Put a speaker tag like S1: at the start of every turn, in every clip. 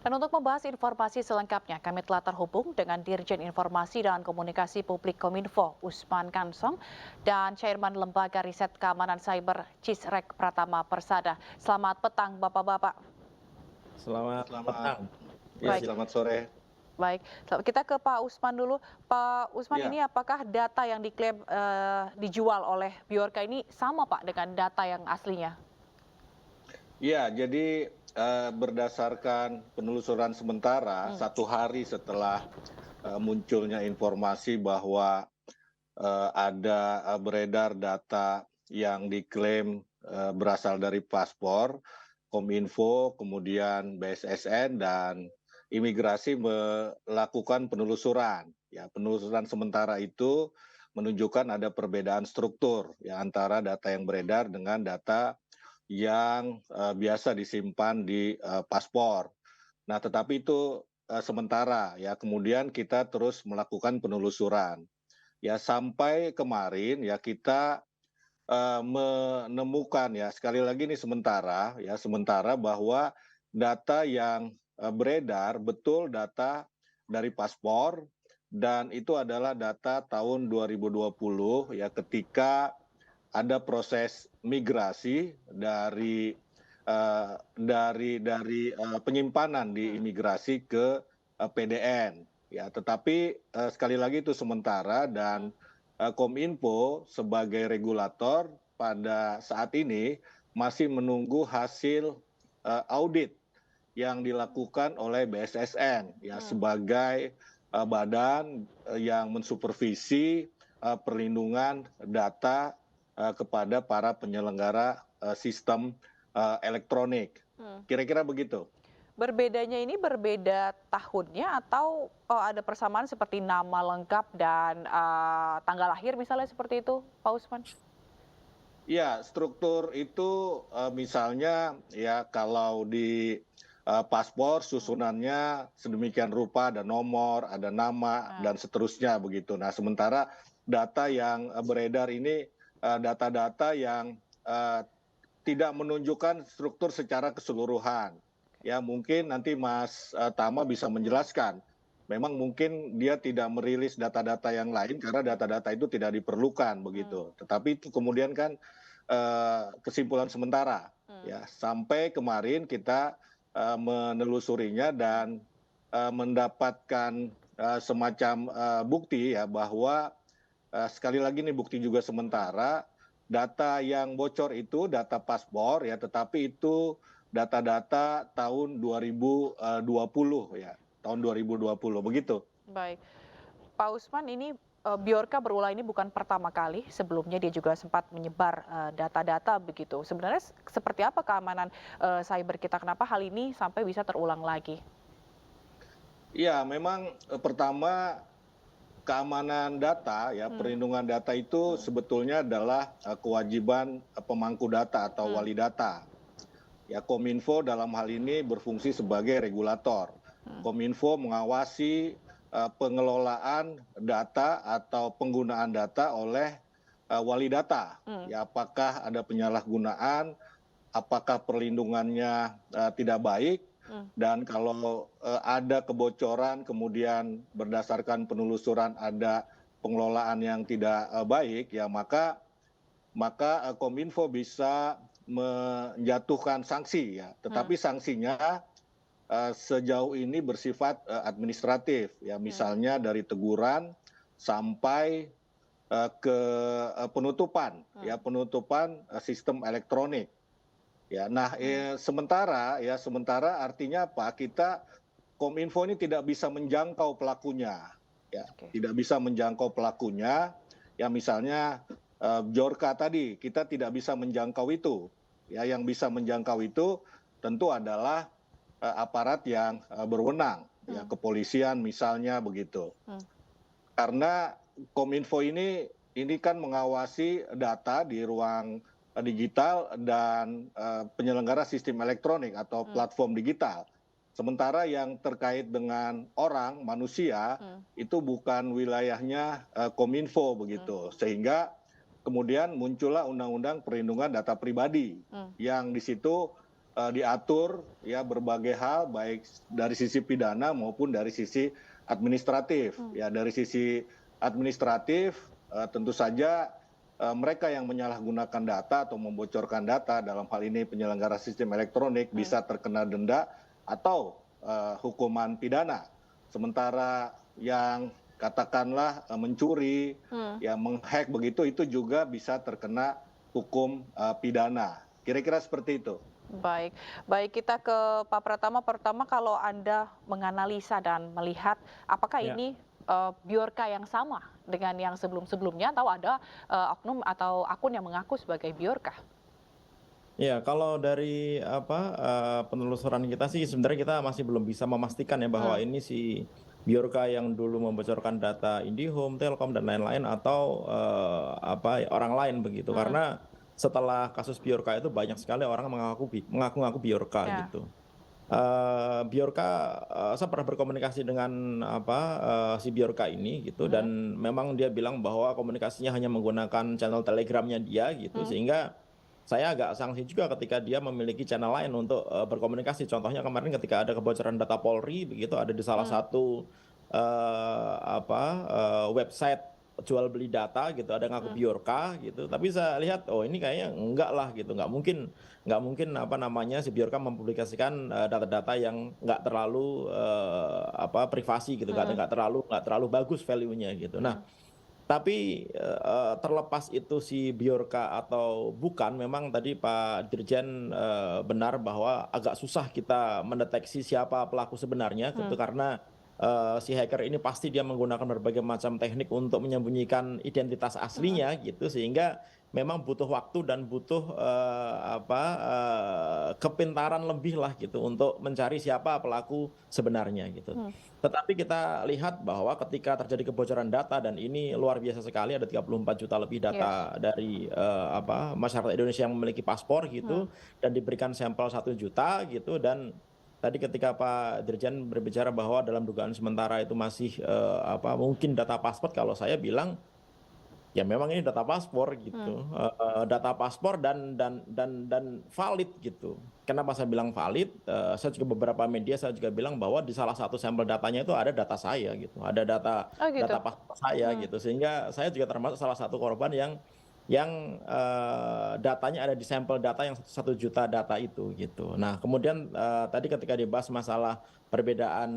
S1: Dan untuk membahas informasi selengkapnya, kami telah terhubung dengan Dirjen Informasi dan Komunikasi Publik Kominfo, Usman Kansong, dan Chairman Lembaga Riset Keamanan Cyber, Cisrek Pratama Persada. Selamat petang, Bapak-Bapak.
S2: Selamat petang.
S3: Ya,
S1: Baik.
S3: selamat sore.
S1: Baik, kita ke Pak Usman dulu. Pak Usman,
S3: Ya.
S1: ini apakah data yang diklaim dijual oleh Bjorka ini sama Pak dengan data yang aslinya?
S3: Ya, jadi berdasarkan penelusuran sementara, 1 hari setelah munculnya informasi bahwa ada beredar data yang diklaim berasal dari paspor, Kominfo, kemudian BSSN dan imigrasi melakukan penelusuran. Ya, penelusuran sementara itu menunjukkan ada perbedaan struktur ya antara data yang beredar dengan data yang biasa disimpan di paspor. Nah, tetapi itu sementara ya. Kemudian kita terus melakukan penelusuran. Ya, sampai kemarin ya kita menemukan ya, sekali lagi ini sementara bahwa data yang beredar betul data dari paspor dan itu adalah data tahun 2020 ya, ketika ada proses migrasi dari penyimpanan di imigrasi ke PDN ya. Tetapi sekali lagi itu sementara dan Kominfo sebagai regulator pada saat ini masih menunggu hasil audit yang dilakukan oleh BSSN ya, sebagai badan yang mensupervisi perlindungan data kepada para penyelenggara sistem elektronik. Kira-kira begitu.
S1: Berbedanya ini berbeda tahunnya atau ada persamaan seperti nama lengkap dan tanggal lahir misalnya seperti itu, Pak Usman?
S3: Ya, struktur itu misalnya ya kalau di paspor susunannya sedemikian rupa, ada nomor, ada nama dan seterusnya begitu. Nah, sementara data yang beredar ini data-data yang tidak menunjukkan struktur secara keseluruhan. Ya, mungkin nanti Mas Tama bisa menjelaskan. Memang mungkin dia tidak merilis data-data yang lain karena data-data itu tidak diperlukan begitu. Tetapi itu kemudian kan kesimpulan sementara. Ya, sampai kemarin kita menelusurinya dan mendapatkan semacam bukti ya bahwa sekali lagi ini bukti juga sementara, data yang bocor itu data paspor ya, tetapi itu data-data tahun 2020 ya, tahun 2020 begitu.
S1: Baik, Pak Usman, ini Bjorka berulah ini bukan pertama kali, sebelumnya dia juga sempat menyebar data-data begitu. Sebenarnya seperti apa keamanan cyber kita? Kenapa hal ini sampai bisa terulang lagi?
S3: Ya, memang pertama keamanan data ya, perlindungan data itu sebetulnya adalah kewajiban pemangku data atau wali data. Ya, Kominfo dalam hal ini berfungsi sebagai regulator. Kominfo mengawasi pengelolaan data atau penggunaan data oleh wali data. Ya, apakah ada penyalahgunaan, apakah perlindungannya tidak baik, dan kalau ada kebocoran kemudian berdasarkan penelusuran ada pengelolaan yang tidak baik, ya maka Kominfo bisa menjatuhkan sanksi ya. Tetapi sanksinya sejauh ini bersifat administratif ya, misalnya dari teguran sampai ke penutupan ya, penutupan sistem elektronik. Ya, nah sementara artinya apa? Kominfo ini tidak bisa menjangkau pelakunya, ya, tidak bisa menjangkau pelakunya. Ya, misalnya Bjorka tadi kita tidak bisa menjangkau itu. Ya, yang bisa menjangkau itu tentu adalah aparat yang berwenang, ya, kepolisian misalnya begitu. Karena Kominfo ini kan mengawasi data di ruang digital dan penyelenggara sistem elektronik atau platform digital. Sementara yang terkait dengan orang, manusia, itu bukan wilayahnya Kominfo begitu. Sehingga kemudian muncullah Undang-Undang Perlindungan Data Pribadi yang di situ diatur ya berbagai hal baik dari sisi pidana maupun dari sisi administratif. Ya dari sisi administratif tentu saja mereka yang menyalahgunakan data atau membocorkan data dalam hal ini penyelenggara sistem elektronik bisa terkena denda atau hukuman pidana. Sementara yang katakanlah mencuri, ya menghack begitu itu juga bisa terkena hukum pidana. Kira-kira seperti itu.
S1: Baik, baik kita ke Pak Pratama. Pertama, kalau Anda menganalisa dan melihat apakah
S2: Ya.
S1: ini Biorka yang sama dengan yang sebelum-sebelumnya atau ada oknum atau akun yang mengaku sebagai Biorka?
S2: Ya, kalau dari penelusuran kita sih sebenarnya kita masih belum bisa memastikan ya bahwa ini si Biorka yang dulu membocorkan data IndiHome, Telkom dan lain-lain atau orang lain begitu. Karena setelah kasus Biorka itu banyak sekali orang mengaku-ngaku Biorka
S1: Ya.
S2: gitu. Biorka, saya pernah berkomunikasi dengan si Biorka ini gitu dan memang dia bilang bahwa komunikasinya hanya menggunakan channel Telegramnya dia gitu sehingga saya agak sanksi juga ketika dia memiliki channel lain untuk berkomunikasi. Contohnya kemarin ketika ada kebocoran data Polri begitu ada di salah satu website jual beli data gitu ada ngaku Biorka gitu. Tapi saya lihat oh ini kayaknya enggak lah gitu. Nggak mungkin si Biorka mempublikasikan data-data yang nggak terlalu privasi gitu, nggak terlalu bagus value-nya gitu. Nah, tapi terlepas itu si Biorka atau bukan, memang tadi Pak Dirjen benar bahwa agak susah kita mendeteksi siapa pelaku sebenarnya gitu karena si hacker ini pasti dia menggunakan berbagai macam teknik untuk menyembunyikan identitas aslinya gitu sehingga memang butuh waktu dan butuh kepintaran lebih lah gitu untuk mencari siapa pelaku sebenarnya gitu. Tetapi kita lihat bahwa ketika terjadi kebocoran data dan ini luar biasa sekali ada 34 juta lebih data dari masyarakat Indonesia yang memiliki paspor gitu dan diberikan sampel 1 juta gitu dan tadi ketika Pak Dirjen berbicara bahwa dalam dugaan sementara itu masih mungkin data paspor, kalau saya bilang ya memang ini data paspor gitu, data paspor dan valid gitu. Kenapa saya bilang valid? Saya juga beberapa media saya juga bilang bahwa di salah satu sampel datanya itu ada data saya gitu, ada data paspor saya gitu, sehingga saya juga termasuk salah satu korban yang datanya ada di sampel data yang 1 juta data itu gitu. Nah kemudian tadi ketika dibahas masalah perbedaan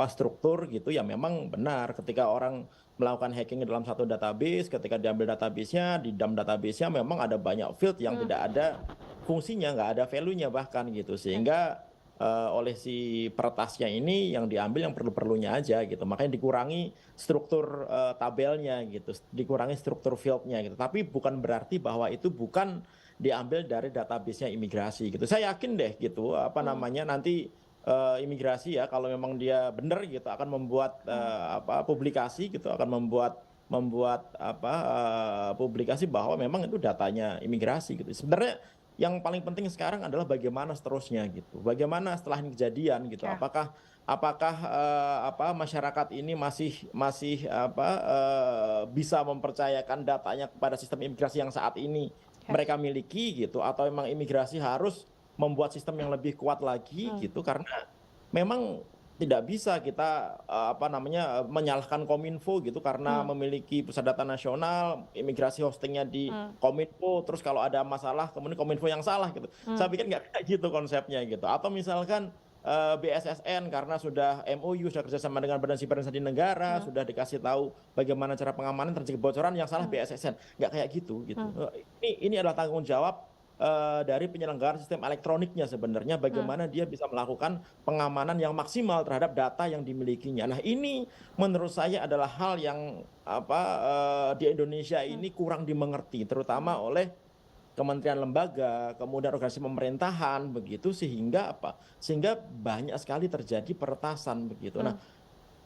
S2: struktur gitu ya memang benar ketika orang melakukan hacking di dalam satu database, ketika diambil database-nya, di dalam database-nya memang ada banyak field yang tidak ada fungsinya, nggak ada value-nya bahkan gitu sehingga oleh si peretasnya ini yang diambil yang perlu-perlunya aja gitu. Makanya dikurangi struktur tabelnya gitu, dikurangi struktur fieldnya gitu. Tapi bukan berarti bahwa itu bukan diambil dari database-nya imigrasi gitu. Saya yakin deh gitu nanti imigrasi ya kalau memang dia benar gitu akan membuat publikasi gitu, akan membuat publikasi bahwa memang itu datanya imigrasi gitu. Sebenarnya yang paling penting sekarang adalah bagaimana seterusnya gitu. Bagaimana setelah ini kejadian gitu. Apakah masyarakat ini masih bisa mempercayakan datanya kepada sistem imigrasi yang saat ini mereka miliki gitu atau memang imigrasi harus membuat sistem yang lebih kuat lagi gitu karena memang tidak bisa kita menyalahkan Kominfo gitu karena memiliki pusat data nasional, imigrasi hostingnya di Kominfo, terus kalau ada masalah kemudian Kominfo yang salah gitu. Saya pikir nggak kayak gitu konsepnya gitu. Atau misalkan BSSN karena sudah MOU, sudah kerjasama dengan Badan Siber dan Sandi Negara, sudah dikasih tahu bagaimana cara pengamanan terjadi kebocoran yang salah BSSN, nggak kayak gitu gitu. Ini adalah tanggung jawab dari penyelenggaraan sistem elektroniknya sebenarnya bagaimana dia bisa melakukan pengamanan yang maksimal terhadap data yang dimilikinya. Nah ini menurut saya adalah hal yang di Indonesia ini kurang dimengerti terutama oleh kementerian lembaga, kemudian organisasi pemerintahan begitu sehingga banyak sekali terjadi peretasan begitu. Nah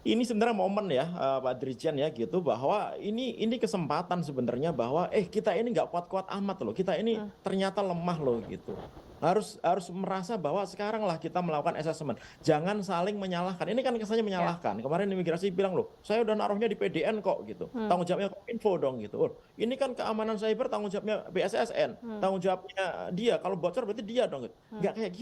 S2: ini sebenarnya momen ya Pak Dirjen ya gitu bahwa ini kesempatan sebenarnya bahwa kita ini nggak kuat-kuat amat loh, kita ini ternyata lemah loh gitu. harus merasa bahwa sekarang lah kita melakukan assessment. Jangan saling menyalahkan. Ini kan kesannya menyalahkan. Kemarin imigrasi bilang loh, saya udah naruhnya di PDN kok gitu. Tanggung jawabnya Kominfo dong gitu. Oh, ini kan keamanan cyber tanggung jawabnya BSSN. Tanggung jawabnya dia. Kalau bocor berarti dia dong. Nggak kayak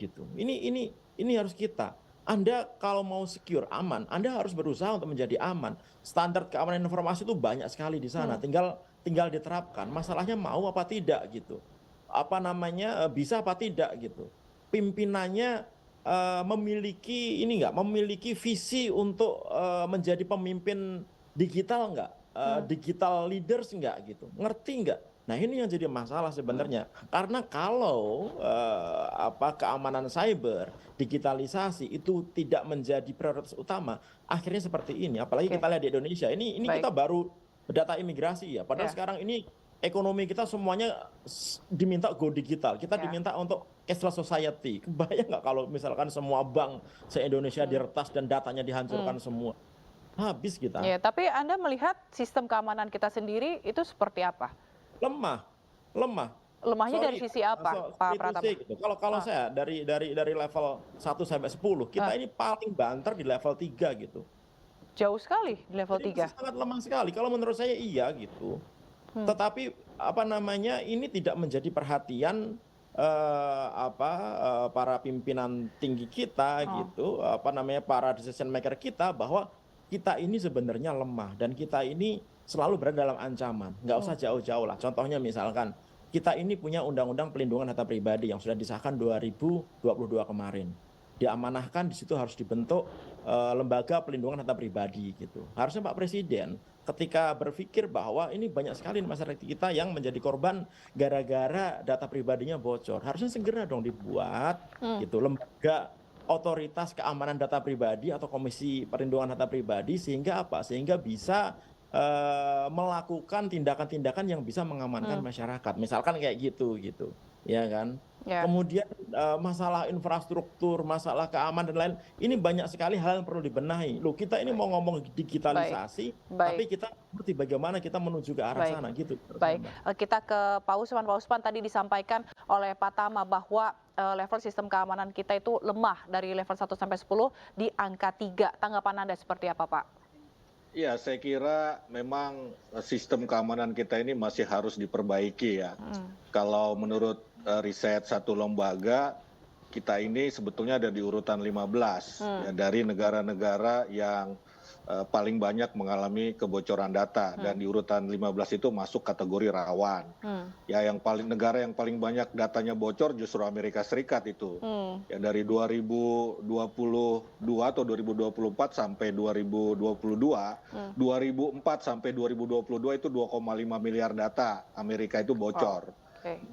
S2: gitu. Ini harus kita. Anda kalau mau secure, aman, Anda harus berusaha untuk menjadi aman. Standar keamanan informasi itu banyak sekali di sana. Tinggal diterapkan. Masalahnya mau apa tidak gitu. Apa namanya, bisa apa tidak gitu. Pimpinannya memiliki visi untuk menjadi pemimpin digital nggak, digital leaders nggak gitu, ngerti nggak? Nah ini yang jadi masalah sebenarnya. Karena kalau keamanan cyber, digitalisasi itu tidak menjadi prioritas utama, akhirnya seperti ini. Apalagi kita lihat di Indonesia, ini kita baru data imigrasi ya. Padahal sekarang ini ekonomi kita semuanya diminta go digital. Kita diminta untuk cashless society. Kebayang nggak kalau misalkan semua bank se-Indonesia diretas dan datanya dihancurkan semua? Habis kita.
S1: Ya, tapi Anda melihat sistem keamanan kita sendiri itu seperti apa?
S2: Lemah.
S1: Lemahnya dari sisi apa, Pak Pratama?
S2: Gitu. Kalau saya dari level 1 sampai 10, kita ini paling banter di level 3 gitu.
S1: Jauh sekali di level 3.
S2: Sangat lemah sekali. Kalau menurut saya iya gitu. Tetapi ini tidak menjadi perhatian para pimpinan tinggi kita gitu, para decision maker kita, bahwa kita ini sebenarnya lemah dan kita ini selalu berada dalam ancaman. Nggak usah jauh-jauh lah. Contohnya misalkan kita ini punya undang-undang pelindungan data pribadi yang sudah disahkan 2022 kemarin. Diamanahkan di situ harus dibentuk lembaga pelindungan data pribadi gitu. Harusnya Pak Presiden ketika berpikir bahwa ini banyak sekali masyarakat kita yang menjadi korban gara-gara data pribadinya bocor, harusnya segera dong dibuat gitu lembaga otoritas keamanan data pribadi atau komisi perlindungan data pribadi, sehingga sehingga bisa melakukan tindakan-tindakan yang bisa mengamankan masyarakat, misalkan kayak gitu ya kan. Kemudian masalah infrastruktur, masalah keamanan dan lain, ini banyak sekali hal yang perlu dibenahi. Loh, kita ini mau ngomong digitalisasi, tapi kita seperti bagaimana kita menuju ke arah sana gitu.
S1: Baik, kita ke Pak Usman. Pak Usman, tadi disampaikan oleh Pak Tama bahwa level sistem keamanan kita itu lemah dari level 1 sampai 10 di angka 3. Tanggapan Anda seperti apa, Pak?
S3: Ya, saya kira memang sistem keamanan kita ini masih harus diperbaiki ya. Kalau menurut riset satu lembaga, kita ini sebetulnya ada di urutan 15 ya, dari negara-negara yang paling banyak mengalami kebocoran data, dan di urutan 15 itu masuk kategori rawan. Ya, negara yang paling banyak datanya bocor justru Amerika Serikat itu. Ya, dari 2022 atau 2024 sampai 2022, 2004 sampai 2022 itu 2,5 miliar data Amerika itu bocor.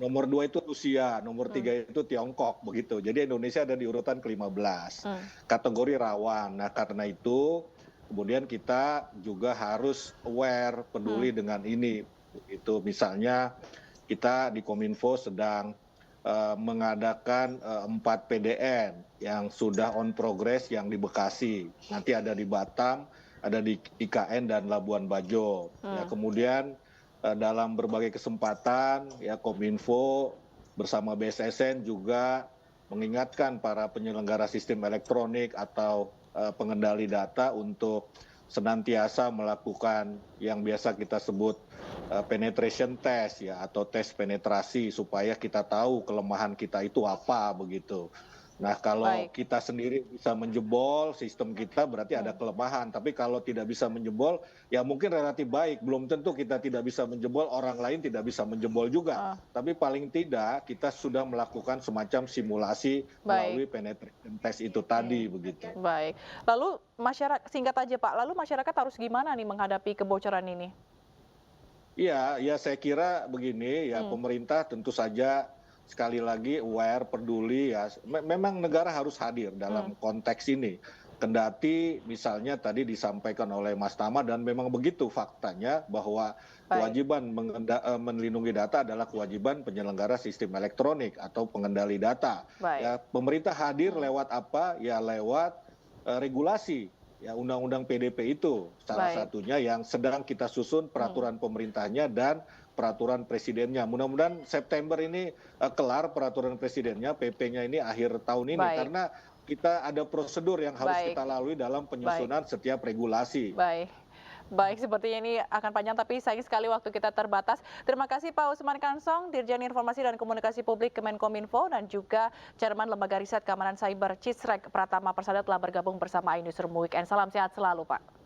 S3: Nomor 2 itu Rusia, nomor 3 itu Tiongkok, begitu. Jadi Indonesia ada di urutan ke-15, kategori rawan. Nah, karena itu kemudian kita juga harus aware, peduli dengan ini. Itu misalnya kita di Kominfo sedang mengadakan 4 PDN yang sudah on progress, yang di Bekasi. Nanti ada di Batam, ada di IKN dan Labuan Bajo. Ya, kemudian dalam berbagai kesempatan ya Kominfo bersama BSSN juga mengingatkan para penyelenggara sistem elektronik atau pengendali data untuk senantiasa melakukan yang biasa kita sebut penetration test ya, atau tes penetrasi, supaya kita tahu kelemahan kita itu apa begitu. Nah, kalau kita sendiri bisa menjebol sistem kita, berarti ada kelemahan. Tapi kalau tidak bisa menjebol, ya mungkin relatif baik. Belum tentu kita tidak bisa menjebol, orang lain tidak bisa menjebol juga. Tapi paling tidak kita sudah melakukan semacam simulasi melalui penetration test itu tadi begitu.
S1: Baik. Lalu masyarakat, singkat aja Pak, lalu masyarakat harus gimana nih menghadapi kebocoran ini?
S3: Iya, ya saya kira begini ya, pemerintah tentu saja sekali lagi aware, peduli ya. Memang negara harus hadir dalam konteks ini. Kendati misalnya tadi disampaikan oleh Mas Tama, dan memang begitu faktanya, bahwa kewajiban melindungi data adalah kewajiban penyelenggara sistem elektronik atau pengendali data. Ya, pemerintah hadir lewat apa? Ya lewat regulasi. Ya, Undang-Undang PDP itu salah satunya yang sedang kita susun peraturan pemerintahnya dan peraturan presidennya. Mudah-mudahan September ini kelar peraturan presidennya, PP-nya ini akhir tahun ini.
S1: Baik.
S3: Karena kita ada prosedur yang harus
S1: Baik.
S3: kita lalui dalam penyusunan setiap regulasi.
S1: Baik. Baik, sepertinya ini akan panjang tapi sayang sekali waktu kita terbatas. Terima kasih Pak Usman Kansong, Dirjen Informasi dan Komunikasi Publik Kemenkominfo dan juga Chairman Lembaga Riset Keamanan Cyber Cisrek Pratama Persada telah bergabung bersama iNewsroom Weekend. Salam sehat selalu Pak.